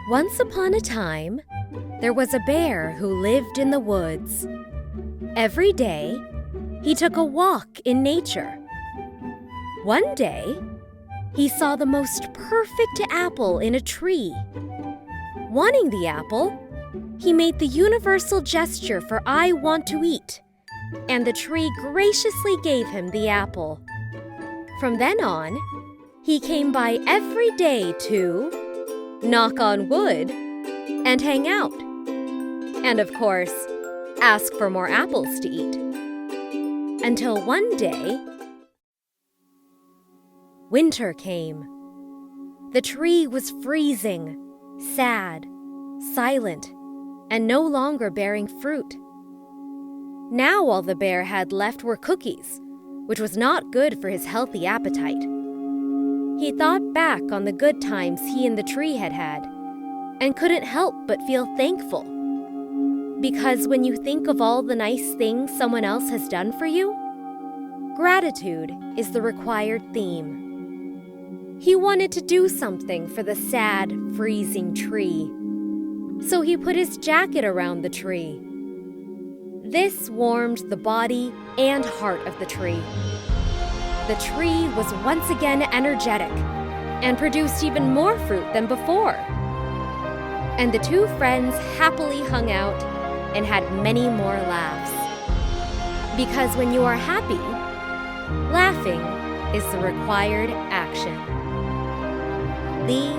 Once upon a time, there was a bear who lived in the woods. Every day, he took a walk in nature. One day, he saw the most perfect apple in a tree. Wanting the apple, he made the universal gesture for "I want to eat," and the tree graciously gave him the apple. From then on, he came by every day to knock on wood and hang out, and of course, ask for more apples to eat. Until one day, winter came. The tree was freezing, sad, silent, and no longer bearing fruit. Now all the bear had left were cookies, which was not good for his healthy appetite. He thought back on the good times he and the tree had had, and couldn't help but feel thankful. Because when you think of all the nice things someone else has done for you, gratitude is the required theme. He wanted to do something for the sad, freezing tree, so he put his jacket around the tree. This warmed the body and heart of the tree. The tree was once again energetic and produced even more fruit than before. And the two friends happily hung out and had many more laughs. Because when you are happy, laughing is the required action. The